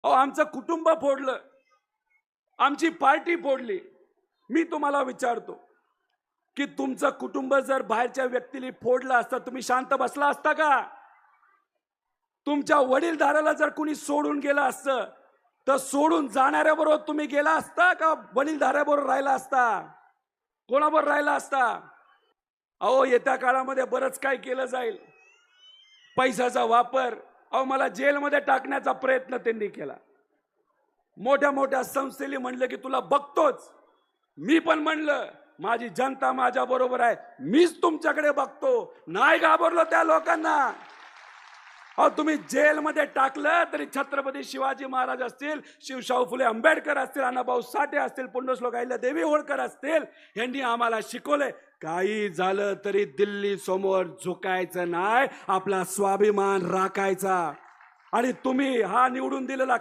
अहो आमचं कुटुंब फोडलं, आमची पार्टी फोडली. मी तुम्हाला विचारतो की तुमचं कुटुंब जर बाहेरच्या व्यक्तीने फोडलं असतं, तुम्ही शांत बसला असता का? तुमच्या वडीलधाऱ्याला जर कुणी सोडून गेलं असतं, तर सोडून जाणाऱ्याबरोबर तुम्ही गेला असता का वडीलधाऱ्याबरोबर राहिला असता? कोणाबरोबर राहिला असता? अहो येत्या काळामध्ये बरंच काय केलं जाईल. पैशाचा वापर, अहो मला जेलमध्ये टाकण्याचा प्रयत्न त्यांनी केला. मोठ्या मोठ्या संस्थेने म्हणलं की तुला बघतोच. मी पण म्हणलं माझी जनता माझ्या बरोबर आहे, मीच तुमच्याकडे बघतो. नाही घाबरलो त्या लोकांना. अहो तुम्ही जेलमध्ये टाकलं तरी छत्रपती शिवाजी महाराज असतील, शिवशाहू फुले आंबेडकर असतील, अण्णाभाऊ साठे असतील, पुण्यश्लोक अहिल्यादेवी होळकर असतील, यांनी आम्हाला शिकवलंय काही झालं तरी दिल्ली समोर झुकायचं नाही, आपला स्वाभिमान राखायचा. आणि तुम्ही हा निवडून दिलेला